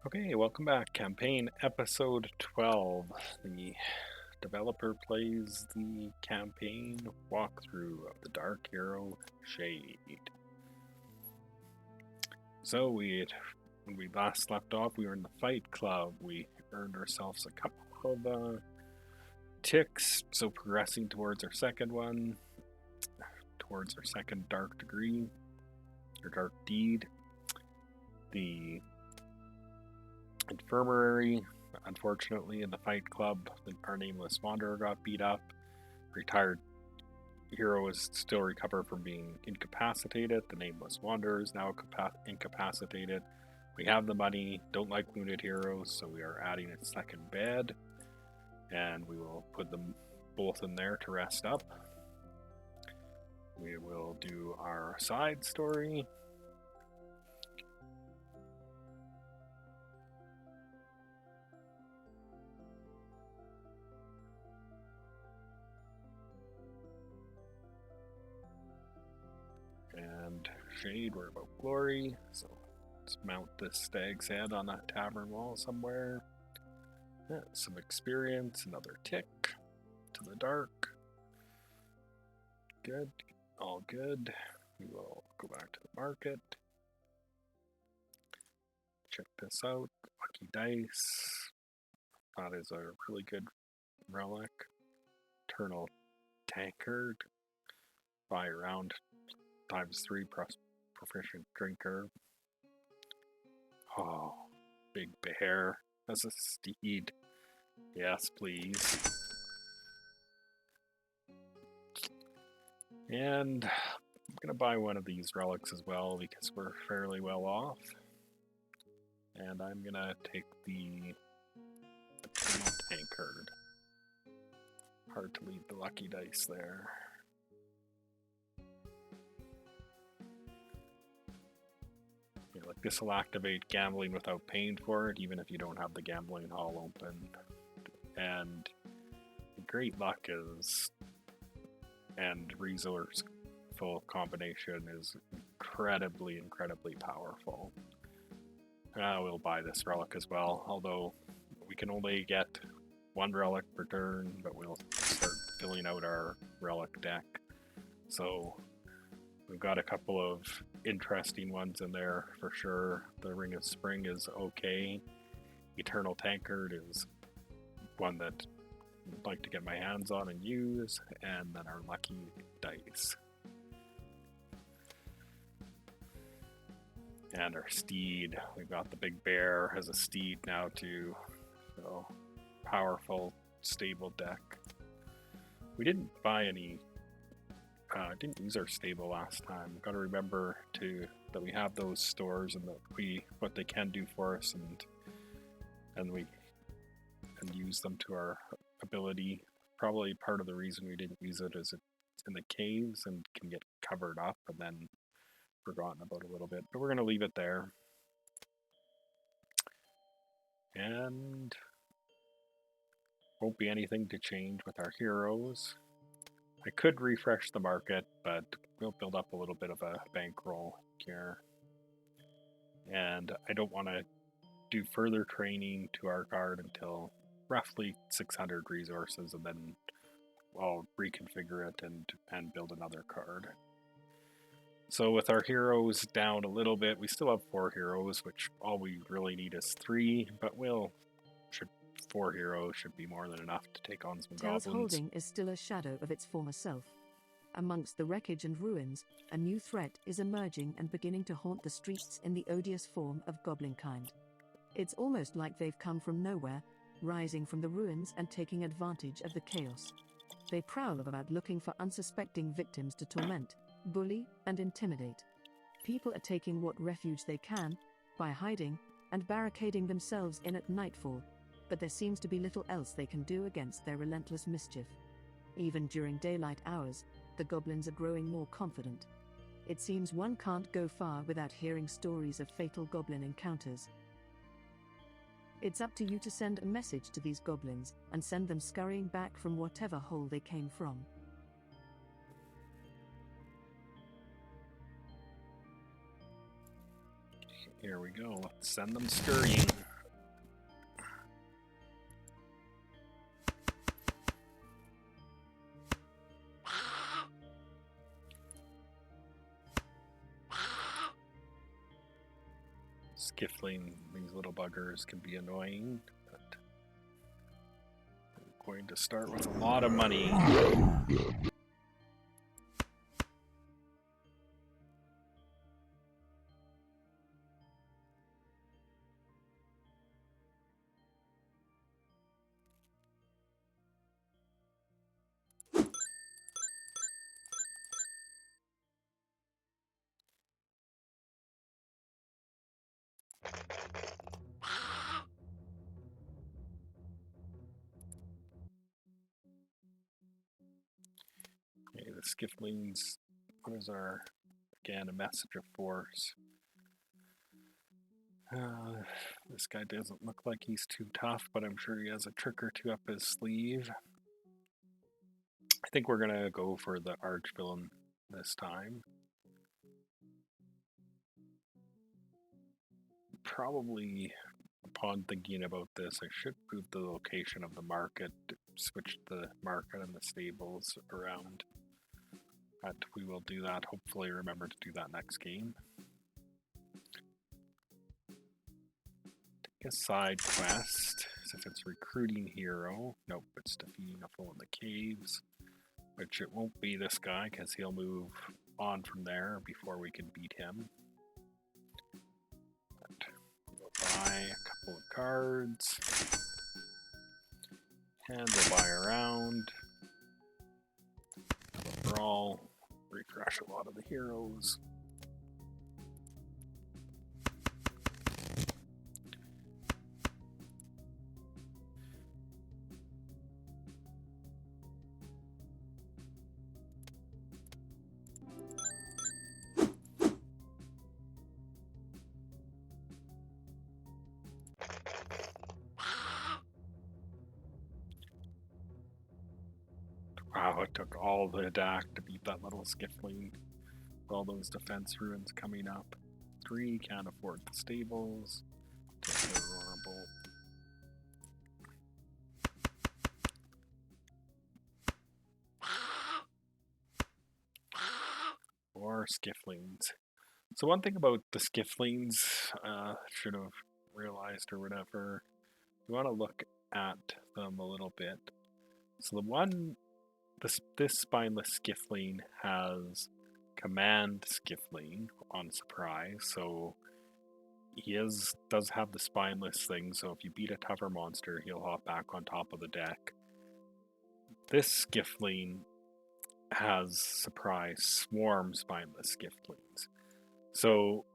Okay, welcome back. Campaign episode 12. The developer plays the campaign walkthrough of the Dark Hero Shade. So when we last left off, we were in the Fight Club. We earned ourselves a couple of ticks, so progressing towards our second one, towards our second dark degree, or dark deed. The infirmary, unfortunately, in the Fight Club, our nameless wanderer got beat up. Retired hero is still recovered from being incapacitated. The nameless wanderer is now incapacitated. We have the money, don't like wounded heroes, so we are adding a second bed, and we will put them both in there to rest up. We will do our side story. And Shade, we're about glory, so let's mount this stag's head on a tavern wall somewhere. Yeah, some experience, another tick to the dark. Good, all good. We will go back to the market. Check this out. Lucky dice. That is a really good relic. Eternal tankard. Buy around ×3 proficient drinker. Oh, big bear as a steed. Yes, please. And I'm gonna buy one of these relics as well because we're fairly well off. And I'm gonna take the Eternal Tankard. Hard to leave the lucky dice there. Yeah, like this will activate gambling without paying for it, even if you don't have the gambling hall open. And great luck is, and resourceful combination is incredibly powerful. We'll buy this relic as well, although we can only get one relic per turn, but we'll start filling out our relic deck. So we've got a couple of interesting ones in there for sure. The Ring of Spring is okay. Eternal Tankard is one that I'd like to get my hands on and use, and then our lucky dice. And our steed, we've got the big bear as a steed now too. So powerful, stable deck. We didn't buy any. Didn't use our stable last time. Got to remember that we have those stores and that what they can do for us, and we can use them to our ability. Probably part of the reason we didn't use it is it's in the caves and can get covered up and then forgotten about a little bit, but we're going to leave it there. And won't be anything to change with our heroes. I could refresh the market, but we'll build up a little bit of a bankroll here. And I don't want to do further training to our guard until roughly 600 resources, and then I'll reconfigure it and build another card. So with our heroes down a little bit, we still have 4 heroes, which all we really need is 3, but 4 heroes should be more than enough to take on some Tell's goblins. Holding is still a shadow of its former self. Amongst the wreckage and ruins, a new threat is emerging and beginning to haunt the streets in the odious form of goblin kind. It's almost like they've come from nowhere, rising from the ruins and taking advantage of the chaos. They prowl about looking for unsuspecting victims to torment, bully, and intimidate. People are taking what refuge they can, by hiding, and barricading themselves in at nightfall, but there seems to be little else they can do against their relentless mischief. Even during daylight hours, the goblins are growing more confident. It seems one can't go far without hearing stories of fatal goblin encounters. It's up to you to send a message to these goblins and send them scurrying back from whatever hole they came from. Here we go. Let's send them scurrying. Skiffling, these little buggers can be annoying, but I'm going to start with a lot of money. Okay, the Skifflings, what is our, again, a message of force. This guy doesn't look like he's too tough, but I'm sure he has a trick or two up his sleeve. I think we're going to go for the Archvillain this time. Probably, upon thinking about this, I should move the location of the market, switch the market and the stables around. But we will do that, hopefully remember to do that next game. Take a side quest, as if it's recruiting hero. Nope, it's defeating a foe in the caves. Which it won't be this guy, because he'll move on from there before we can beat him. But we'll buy a couple of cards. And we'll buy around. Prowl, refresh a lot of the heroes. Wow, it took all the attack to beat that little Skiffling. All those defense ruins coming up. 3, can't afford the stables. Take the Aurora Bolt. Or Skifflings. So one thing about the Skifflings, should have realized or whatever, you want to look at them a little bit. So the one, this spineless Skiffling has command Skiffling on surprise, so he does have the spineless thing, so if you beat a tougher monster, he'll hop back on top of the deck. This Skiffling has surprise swarm spineless Skifflings. So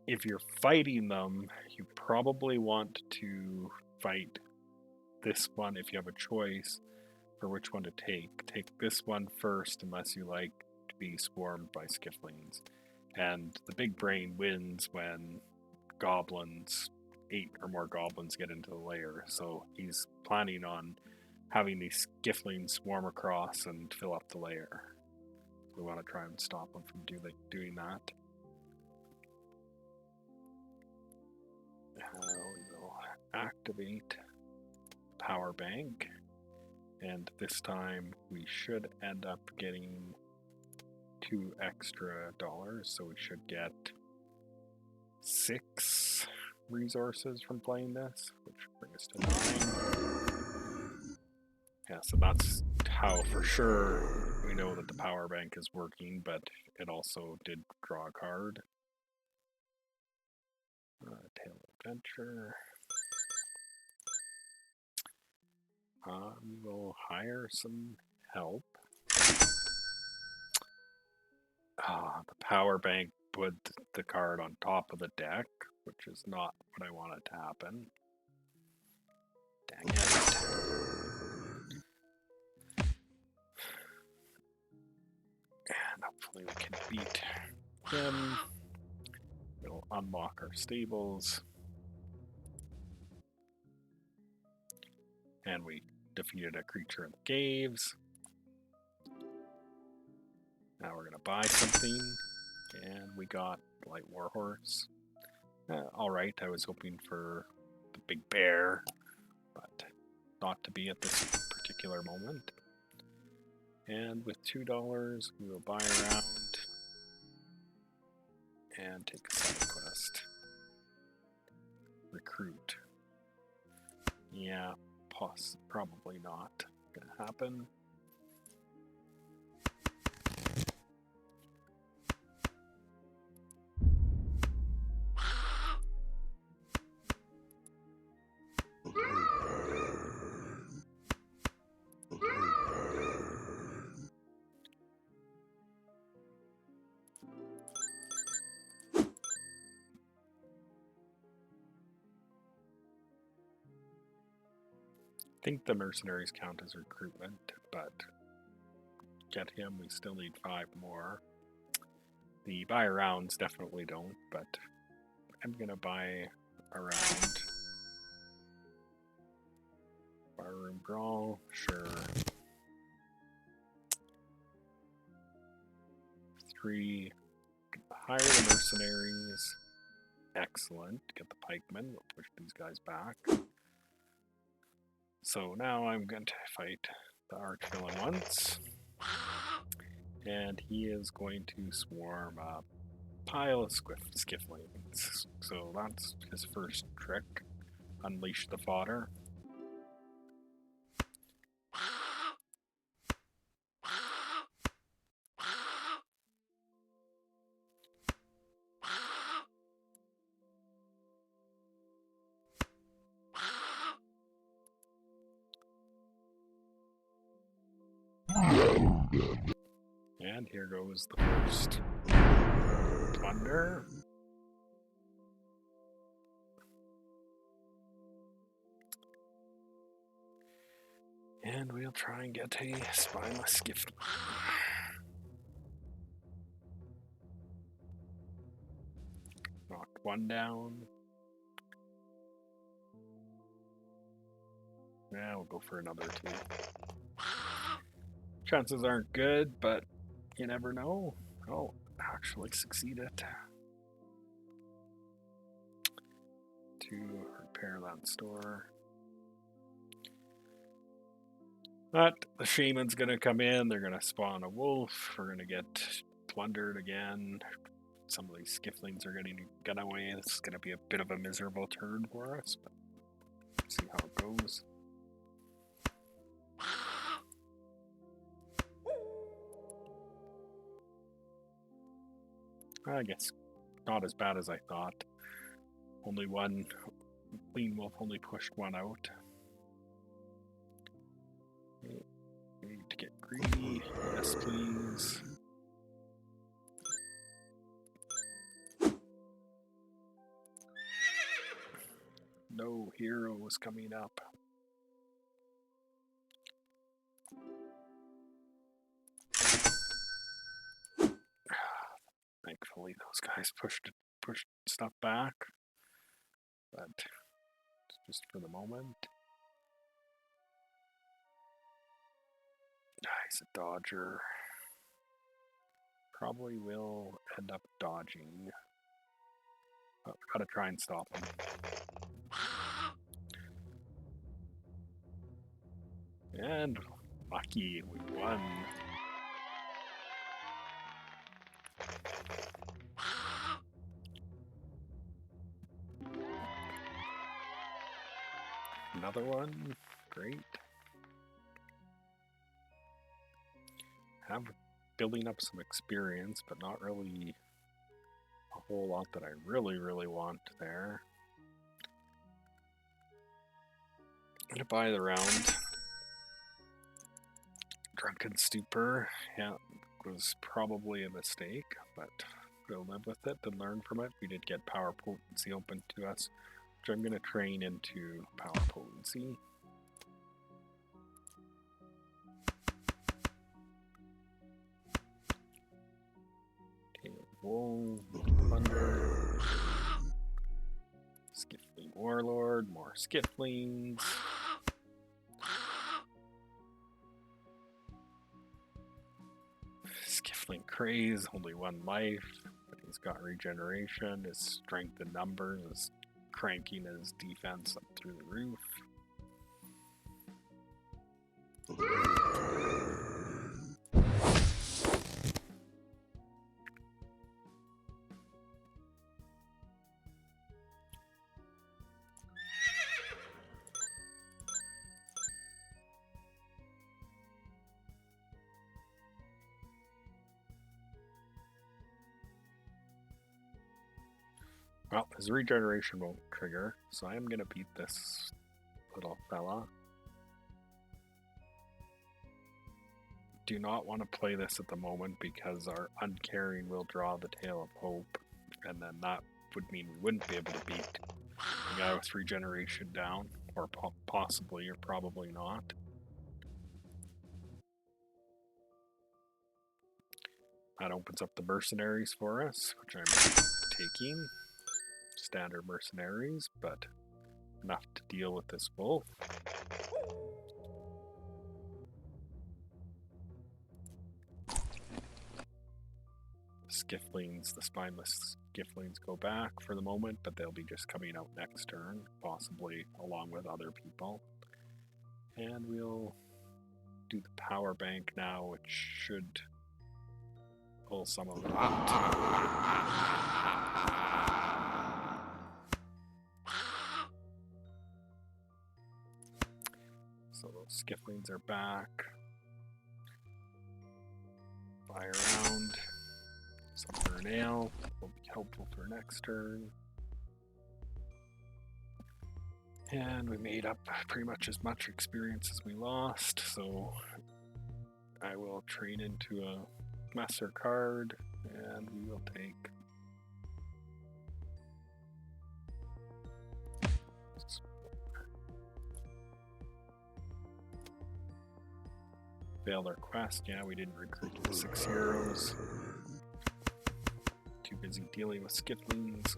if you're fighting them, you probably want to fight this one if you have a choice for which one to take. Take this one first unless you like to be swarmed by Skifflings. And the big brain wins when goblins, 8 or more goblins, get into the lair. So he's planning on having these Skifflings swarm across and fill up the lair. We want to try and stop them from doing that. We will activate power bank, and this time we should end up getting 2 extra dollars, so we should get 6 resources from playing this, which brings us to 9. Yeah, so that's how for sure we know that the power bank is working, but it also did draw a card. Tale of Adventure. We will hire some help. The power bank put the card on top of the deck, which is not what I wanted to happen. Dang it. And hopefully we can beat him. We'll unlock our stables. And we defeated a creature in the caves. Now we're going to buy something. And we got Light Warhorse. Alright, I was hoping for the big bear, but not to be at this particular moment. And with $2, we will buy around and take a side quest. recruit. Yeah, probably not gonna happen. I think the mercenaries count as recruitment, but get him, we still need 5 more. The buy rounds definitely don't, but I'm gonna buy a round. Barroom Brawl, sure. 3, hire the mercenaries. Excellent. Get the pikemen, we'll push these guys back. So now I'm going to fight the archvillain once. And he is going to swarm a pile of skifflings. So that's his first trick. Unleash the fodder. And here goes the first plunder. And we'll try and get a spineless skiffling. Knocked one down. Now we'll go for another 2. Chances aren't good, but you never know. Oh, actually succeeded. To repair that store. But the shaman's gonna come in, they're gonna spawn a wolf, we're gonna get plundered again. Some of these skifflings are getting gun away. This is gonna be a bit of a miserable turn for us, but see how it goes. I guess not as bad as I thought. Only one Clean Wolf only pushed one out. We need to get greedy. Yes, please. No heroes coming up. Thankfully, those guys pushed stuff back, but it's just for the moment. He's a dodger. Probably will end up dodging. Oh, gotta try and stop him. And lucky, we won. Another one, great. Have building up some experience, but not really a whole lot that I really want there. I'm gonna buy the round. Drunken Stupor, yeah, was probably a mistake, but we'll live with it and learn from it. We did get power potency open to us, which I'm going to train into power potency. Okay, Wool, Thunder, Skiffling Warlord, more Skifflings. Skiffling Craze, only 1 life, but he's got regeneration, his strength in numbers is cranking his defense up through the roof. Well, his regeneration won't trigger, so I am going to beat this little fella. Do not want to play this at the moment because our uncaring will draw the Tail of Hope, and then that would mean we wouldn't be able to beat the guy with regeneration down, or possibly, or probably not. That opens up the mercenaries for us, which I'm taking. Standard mercenaries, but enough to deal with this wolf. Skifflings, the spineless skifflings go back for the moment, but they'll be just coming out next turn, possibly along with other people. And we'll do the power bank now, which should pull some of that. So those skifflings are back. Fly around. Some for nail will be helpful for next turn. And we made up pretty much as much experience as we lost, so I will train into a Messer card, and we will take failed our quest. Yeah, we didn't recruit the 6 heroes. Too busy dealing with skifflings.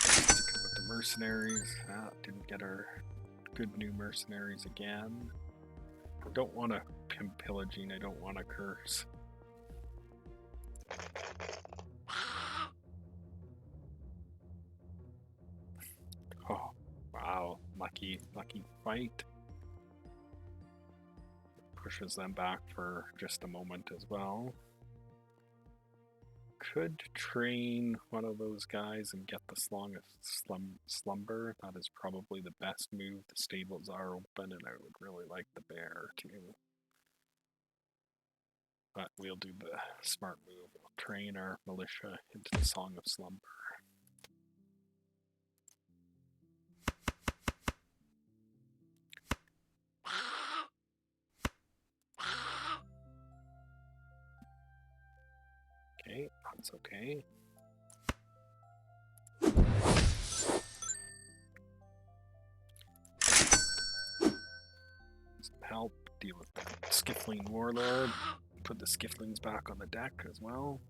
Sticking with the mercenaries. Didn't get our good new mercenaries again. I don't want to pimp pillaging, I don't want to curse. Oh, wow, lucky fight. Pushes them back for just a moment as well. Could train one of those guys and get the slumber. That is probably the best move. The stables are open, and I would really like the bear too. But we'll do the smart move. We'll train our militia into the Song of Slumber. Okay, that's okay. Some help, deal with the Skiffling Warlord. Put the Skifflings back on the deck as well.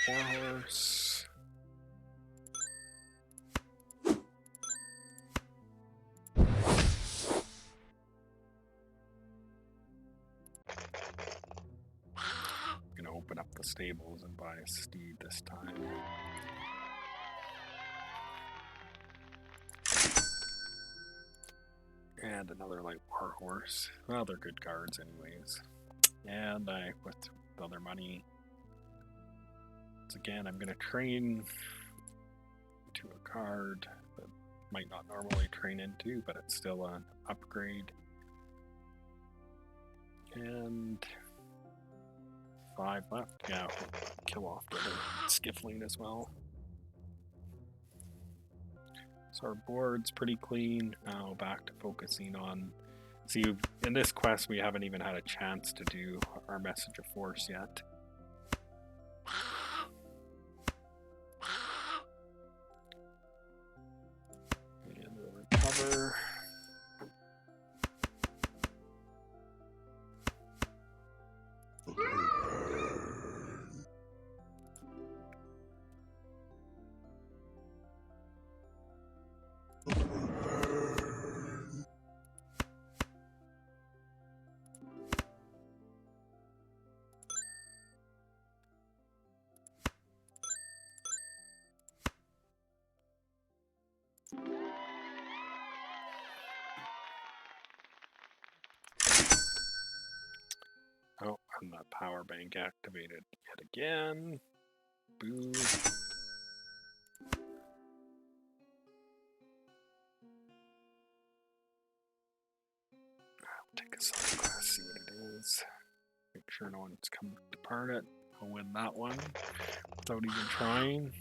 Warhorse. Gonna open up the stables and buy a steed this time. And another light warhorse. Well, they're good guards anyways. And I, with other money, once again, I'm gonna train to a card that might not normally train into, but it's still an upgrade. And 5 left. Yeah, we'll kill off the other Skiffling as well. So our board's pretty clean. Now back to focusing on... See, in this quest we haven't even had a chance to do our Message of Force yet. And we'll recover. power bank activated yet again. Boo. I'll take a side quest, see what it is. Make sure no one's come to depart it. I'll win that one without even trying.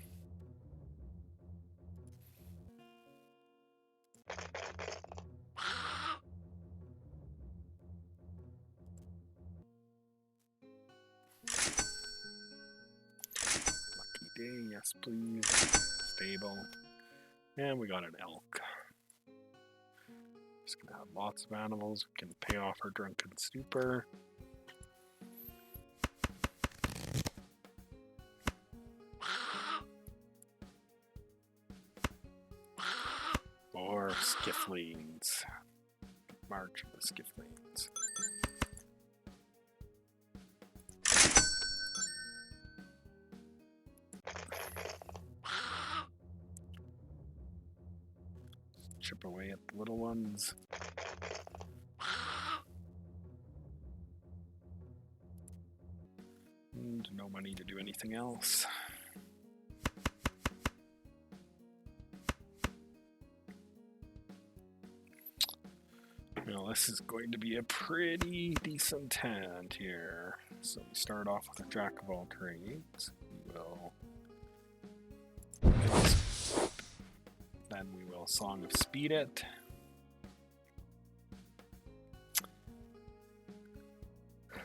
Lucky day, yes please. Stable. And we got an elk. Just gonna have lots of animals. We can pay off our drunken stupor. More skifflings. March of the skifflings. Chip away at the little ones. And no money to do anything else. Well, this is going to be a pretty decent hand here. So we start off with a jack of all trades. We will. Then we will Song of Speed it.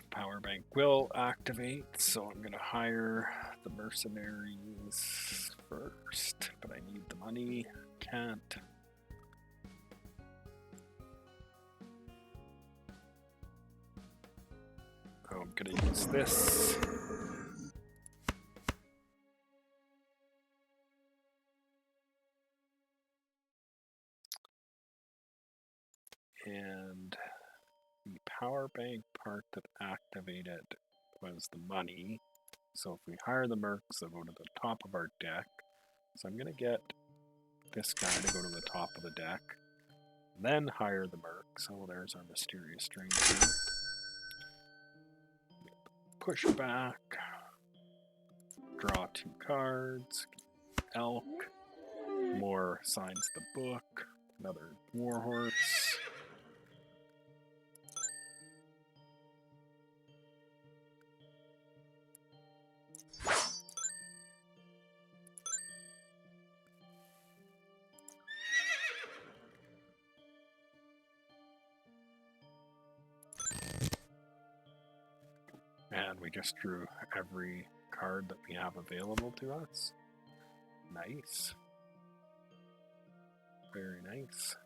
Power bank will activate, so I'm going to hire the mercenaries first, but I need the money. Can't. Oh, I'm going to use this. And the power bank part that activated was the money. So if we hire the mercs, they'll go to the top of our deck. So I'm going to get this guy to go to the top of the deck. Then hire the mercs. Oh, there's our mysterious stranger. Push back. Draw 2 cards. Elk. More signs the book. Another warhorse. And we just drew every card that we have available to us. Nice. Very nice.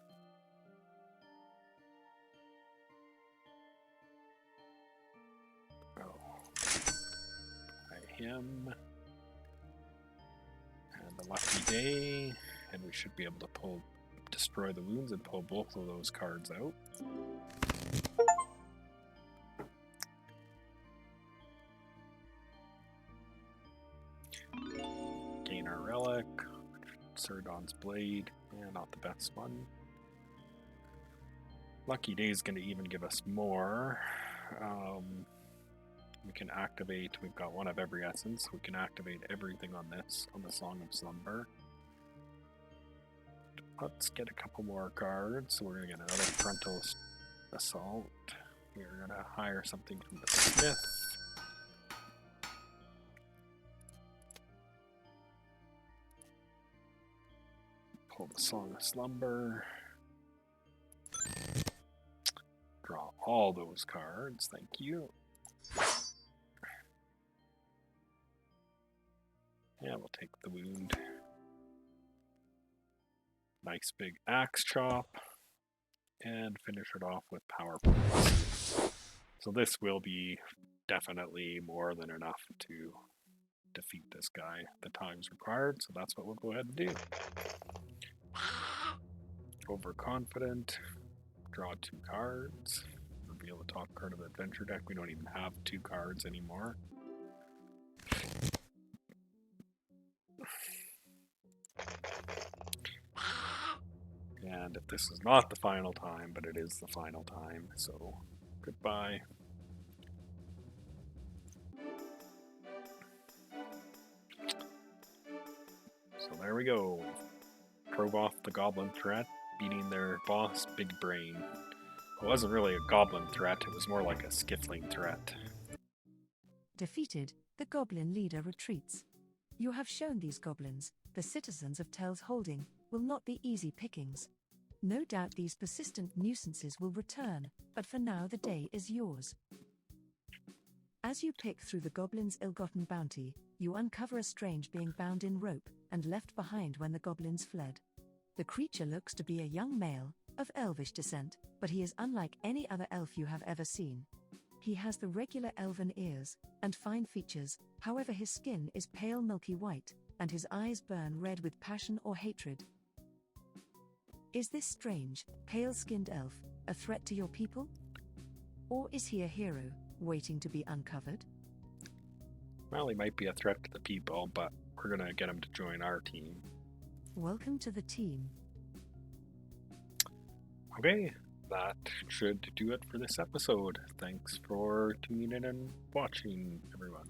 Oh. By him. And a lucky day. And we should be able to destroy the wounds and pull both of those cards out. Gain our relic, Surdon's blade, and not the best one. Lucky Day is going to even give us more. We can activate, we've got one of every essence, we can activate everything on this, on the Song of Slumber. Let's get a couple more cards. So we're going to get another Frontal Assault. We're going to hire something from the Smith. Pull the Song of Slumber. Draw all those cards, thank you. Yeah, we'll take the wound. Nice big axe chop. And finish it off with power points. So this will be definitely more than enough to defeat this guy the times required, so that's what we'll go ahead and do. Overconfident, draw 2 cards, reveal the top card of the adventure deck. We don't even have 2 cards anymore. And if this is not the final time, but it is the final time, so goodbye. we go. Drove off the goblin threat, beating their boss, Big Brain. It wasn't really a goblin threat, it was more like a skiffling threat. Defeated, the goblin leader retreats. You have shown these goblins, the citizens of Tell's Holding, will not be easy pickings. No doubt these persistent nuisances will return, but for now the day is yours. As you pick through the goblin's ill-gotten bounty, you uncover a strange being bound in rope and left behind when the goblins fled. The creature looks to be a young male, of elvish descent, but he is unlike any other elf you have ever seen. He has the regular elven ears and fine features, however his skin is pale milky white, and his eyes burn red with passion or hatred. Is this strange, pale-skinned elf a threat to your people? Or is he a hero, waiting to be uncovered? Well, he might be a threat to the people, but we're gonna get him to join our team. Welcome to the team. Okay, that should do it for this episode. Thanks for tuning in and watching, everyone.